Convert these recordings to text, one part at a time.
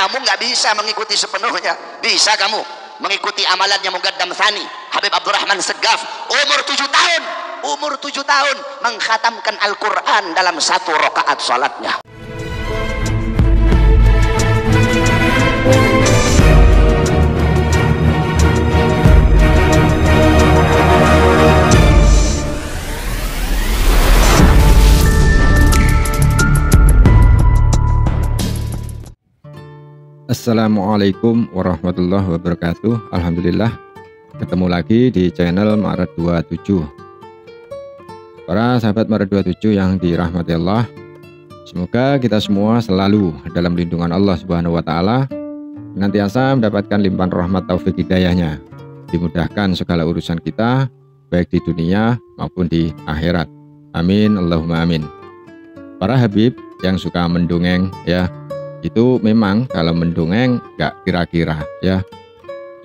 Kamu nggak bisa mengikuti sepenuhnya. Bisa kamu mengikuti amalannya Muqaddam Tsani Habib Abdurrahman Segaf, umur 7 tahun mengkhatamkan Al-Quran dalam 1 rakaat salatnya. Assalamualaikum warahmatullahi wabarakatuh. Alhamdulillah ketemu lagi di channel Maret 27. Para sahabat Maret 27 yang dirahmati Allah, semoga kita semua selalu dalam lindungan Allah Subhanahu wa taala, senantiasa mendapatkan limpahan rahmat taufik hidayahnya, dimudahkan segala urusan kita baik di dunia maupun di akhirat. Amin Allahumma amin. Para habib yang suka mendongeng ya, itu memang kalau mendongeng gak kira-kira ya.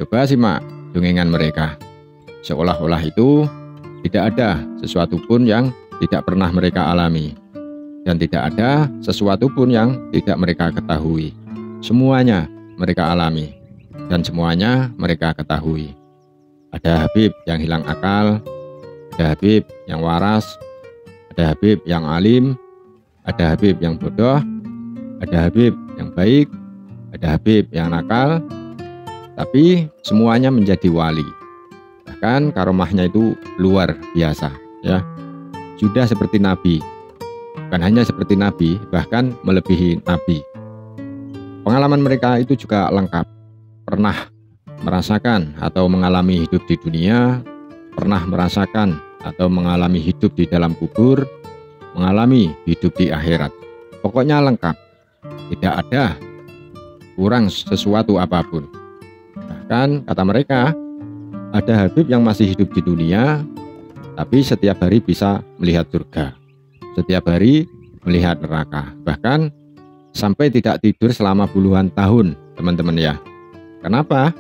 Coba simak dongengan mereka, seolah-olah itu tidak ada sesuatu pun yang tidak pernah mereka alami, dan tidak ada sesuatu pun yang tidak mereka ketahui. Semuanya mereka alami dan semuanya mereka ketahui. Ada habib yang hilang akal, ada habib yang waras, ada habib yang alim, ada habib yang bodoh, ada habib yang baik, ada habib yang nakal, tapi semuanya menjadi wali. Bahkan karomahnya itu luar biasa ya. Sudah seperti nabi, bukan hanya seperti nabi, bahkan melebihi nabi. Pengalaman mereka itu juga lengkap, pernah merasakan atau mengalami hidup di dunia, pernah merasakan atau mengalami hidup di dalam kubur, mengalami hidup di akhirat. Pokoknya lengkap, tidak ada kurang sesuatu apapun. Bahkan kata mereka, ada habib yang masih hidup di dunia tapi setiap hari bisa melihat surga, setiap hari melihat neraka, bahkan sampai tidak tidur selama puluhan tahun, teman-teman ya. Kenapa?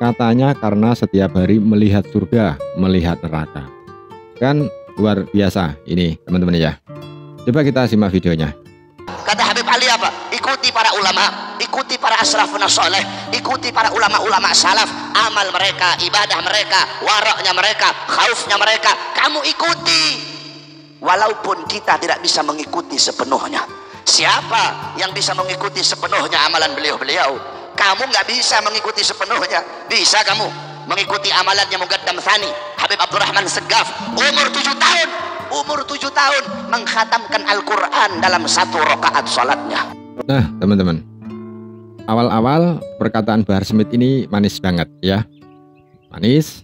Katanya karena setiap hari melihat surga, melihat neraka. Kan luar biasa ini, teman-teman ya. Coba kita simak videonya. Kata Habib Ali apa? Ikuti para ulama, ikuti para asrafun soleh, ikuti para ulama-ulama salaf. Amal mereka, ibadah mereka, waraknya mereka, khaufnya mereka, kamu ikuti. Walaupun kita tidak bisa mengikuti sepenuhnya. Siapa yang bisa mengikuti sepenuhnya amalan beliau-beliau? Kamu nggak bisa mengikuti sepenuhnya. Bisa kamu mengikuti amalannya Muqaddam Tsani Habib Abdurrahman Segaf, umur 7 tahun mengkhatamkan Al-Quran dalam 1 rakaat salatnya. Nah teman-teman, awal-awal perkataan Bahar Smith ini manis banget ya. Manis,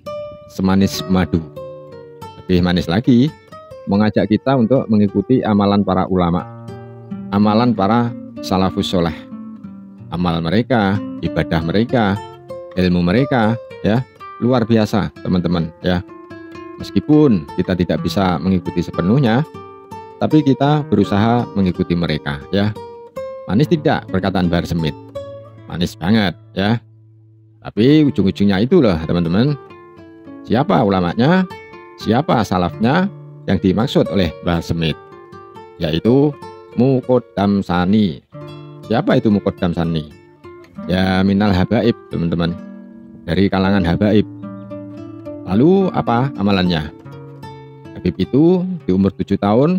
semanis madu. Lebih manis lagi, mengajak kita untuk mengikuti amalan para ulama, amalan para salafus soleh. Amal mereka, ibadah mereka, ilmu mereka ya, luar biasa teman-teman ya. Meskipun kita tidak bisa mengikuti sepenuhnya, tapi kita berusaha mengikuti mereka ya. Manis tidak perkataan Bahar Smith? Manis banget ya. Tapi ujung-ujungnya itu loh teman-teman. Siapa ulamanya? Siapa salafnya yang dimaksud oleh Bahar Smith? Yaitu Muqaddam Tsani. Siapa itu Muqaddam Tsani? Ya minal habaib teman-teman, dari kalangan habaib. Lalu apa amalannya? Habib itu di umur 7 tahun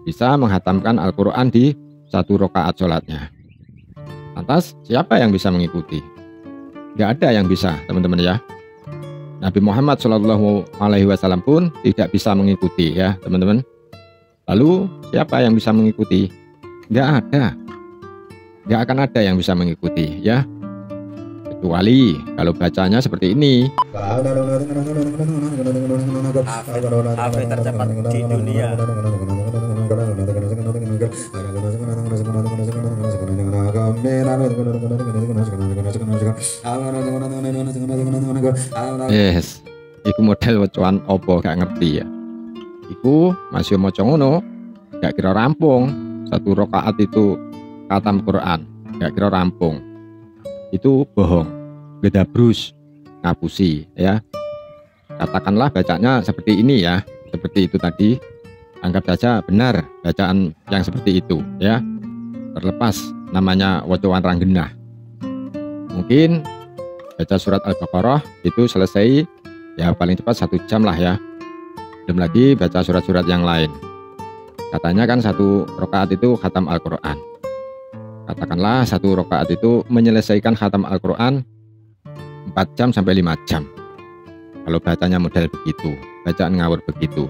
bisa menghatamkan Al-Quran di 1 rakaat sholatnya. Lantas siapa yang bisa mengikuti? Gak ada yang bisa teman-teman ya. Nabi Muhammad SAW pun tidak bisa mengikuti ya teman-teman. Lalu siapa yang bisa mengikuti? Gak ada. Gak akan ada yang bisa mengikuti ya, kecuali kalau bacanya seperti ini. Hafiz tercepat di dunia. Yes, iku model wacoan opo gak ngerti ya. Iku masih maca ngono, gak kira rampung 1 rakaat itu khatam Quran, gak kira rampung. Itu bohong, gedabrus, ngapusi ya. Katakanlah bacanya seperti ini ya, seperti itu tadi, anggap saja benar bacaan yang seperti itu ya, terlepas namanya wacoan ranggenah. Mungkin baca surat Al-Baqarah itu selesai ya paling cepat 1 jam lah ya. Belum lagi baca surat-surat yang lain. Katanya kan 1 rakaat itu khatam Al-Quran. Katakanlah 1 rakaat itu menyelesaikan khatam Al-Quran 4 jam sampai 5 jam. Kalau bacanya model begitu, bacaan ngawur begitu.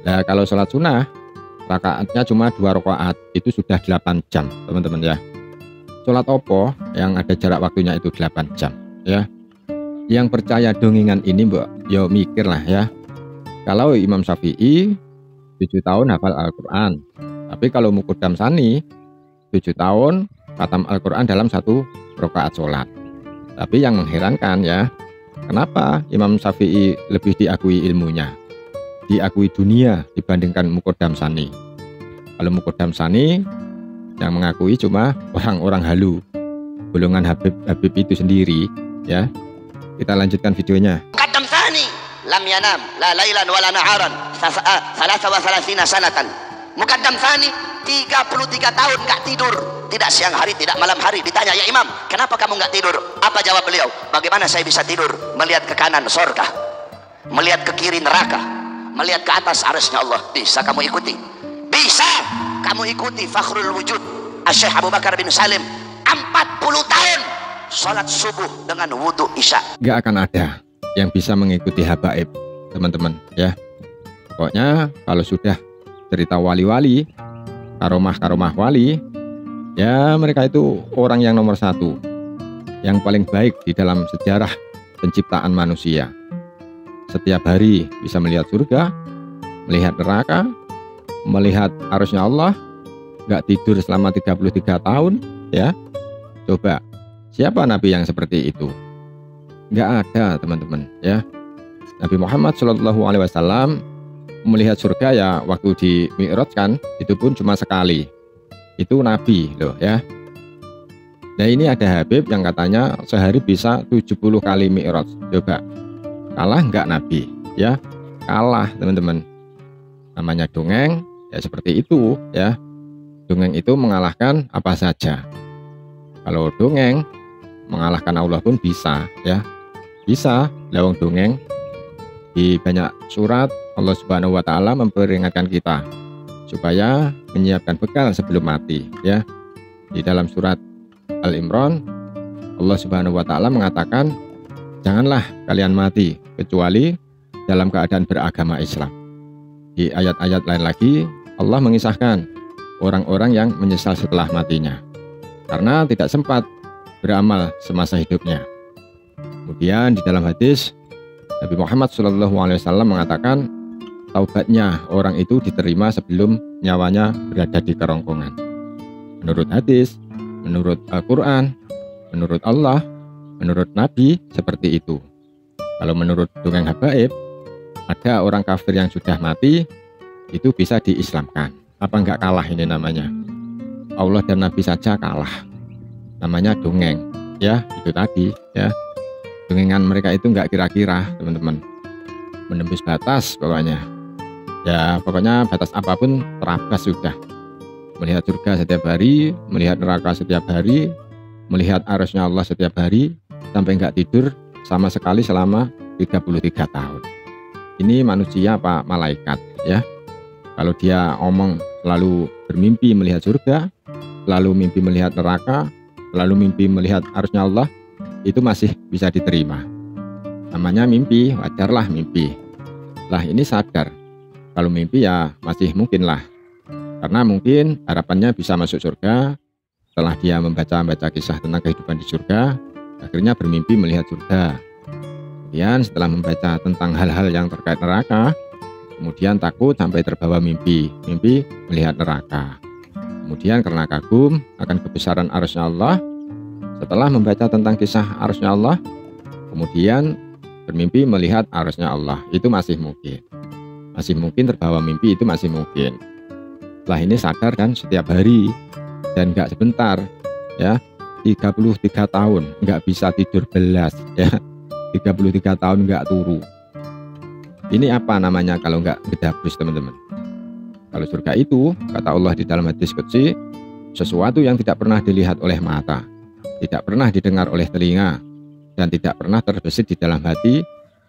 Nah kalau sholat sunnah, rakaatnya cuma 2 rakaat, itu sudah 8 jam teman-teman ya. Sholat opo yang ada jarak waktunya itu 8 jam ya. Yang percaya dongengan ini mbok, yo mikir lah ya. Kalau Imam Syafi'i 7 tahun hafal Al-Quran, tapi kalau Muqaddam Tsani 7 tahun khatam Al-Quran dalam 1 rakaat sholat. Tapi yang mengherankan ya, kenapa Imam Syafi'i lebih diakui ilmunya, diakui dunia dibandingkan Muqaddam Tsani? Kalau Muqaddam Tsani yang mengakui cuma orang-orang halu, golongan Habib itu sendiri ya. Kita lanjutkan videonya. Muqaddam Tsani lam yanam la lailan wala naharan 33 sanatan. Muqaddam Tsani 33 tahun nggak tidur, tidak siang hari tidak malam hari. Ditanya, ya Imam, kenapa kamu nggak tidur? Apa jawab beliau? Bagaimana saya bisa tidur? Melihat ke kanan surga, melihat ke kiri neraka, melihat ke atas arasnya Allah. Bisa kamu ikuti? Bisa kamu ikuti Fakhrul Wujud Syekh Abu Bakar bin Salim 40 tahun sholat subuh dengan wudhu isya. Nggak akan ada yang bisa mengikuti habaib teman-teman ya. Pokoknya kalau sudah cerita wali-wali, karomah-karomah wali ya, mereka itu orang yang nomor 1, yang paling baik di dalam sejarah penciptaan manusia. Setiap hari bisa melihat surga, melihat neraka, melihat arusnya Allah, nggak tidur selama 33 tahun ya. Coba siapa nabi yang seperti itu? Nggak ada teman-teman ya. Nabi Muhammad SAW melihat surga ya waktu di Mi'raj kan, itu pun cuma sekali. Itu nabi loh ya. Nah ini ada Habib yang katanya sehari bisa 70 kali Mi'raj. Coba kalah nggak nabi ya? Kalah teman-teman. Namanya dongeng ya seperti itu ya. Dongeng itu mengalahkan apa saja. Kalau dongeng mengalahkan Allah pun bisa ya. Bisa lewong dongeng. Di banyak surat Allah Subhanahu wa Ta'ala memperingatkan kita supaya menyiapkan bekal sebelum mati ya. Di dalam surat Al-Imran Allah Subhanahu wa Ta'ala mengatakan, janganlah kalian mati kecuali dalam keadaan beragama Islam. Di ayat-ayat lain lagi Allah mengisahkan orang-orang yang menyesal setelah matinya karena tidak sempat beramal semasa hidupnya. Kemudian di dalam hadis Nabi Muhammad SAW mengatakan taubatnya orang itu diterima sebelum nyawanya berada di kerongkongan. Menurut hadis, menurut Al-Quran, menurut Allah, menurut Nabi seperti itu. Kalau menurut dongeng habaib, ada orang kafir yang sudah mati itu bisa diislamkan. Apa enggak kalah ini namanya? Allah dan Nabi saja kalah. Namanya dongeng ya, itu tadi ya. Dongengan mereka itu enggak kira-kira teman-teman, menembus batas pokoknya ya. Pokoknya batas apapun terabas sudah. Melihat surga setiap hari, melihat neraka setiap hari, melihat arasnya Allah setiap hari, sampai enggak tidur sama sekali selama 33 tahun. Ini manusia apa malaikat ya? Kalau dia omong selalu bermimpi melihat surga, lalu mimpi melihat neraka, lalu mimpi melihat arasnya Allah, itu masih bisa diterima. Namanya mimpi, wajarlah mimpi. Lah ini sadar kalau mimpi ya masih mungkin lah, karena mungkin harapannya bisa masuk surga. Setelah dia membaca kisah tentang kehidupan di surga, akhirnya bermimpi melihat surga. Kemudian setelah membaca tentang hal-hal yang terkait neraka, kemudian takut sampai terbawa mimpi melihat neraka. Kemudian karena kagum akan kebesaran arasnya Allah, setelah membaca tentang kisah arasnya Allah, kemudian bermimpi melihat arasnya Allah. Itu masih mungkin terbawa mimpi, itu masih mungkin. Setelah ini sadar kan setiap hari dan nggak sebentar ya, 33 tahun nggak bisa tidur belas ya, 33 tahun nggak turu. Ini apa namanya kalau nggak gedabus teman-teman? Kalau surga itu kata Allah di dalam hadis qudsi, sesuatu yang tidak pernah dilihat oleh mata, tidak pernah didengar oleh telinga, dan tidak pernah terbesit di dalam hati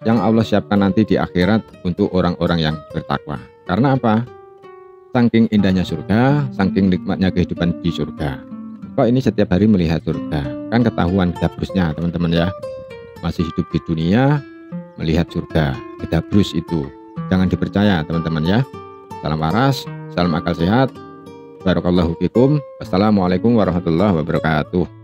yang Allah siapkan nanti di akhirat untuk orang-orang yang bertakwa. Karena apa? Saking indahnya surga, saking nikmatnya kehidupan di surga. Kok ini setiap hari melihat surga? Kan ketahuan kedabrusnya teman-teman ya. Masih hidup di dunia, melihat surga. Kedabrus itu. Jangan dipercaya teman-teman ya. Salam waras, salam akal sehat. Barakallahu fikum. Wassalamualaikum warahmatullahi wabarakatuh.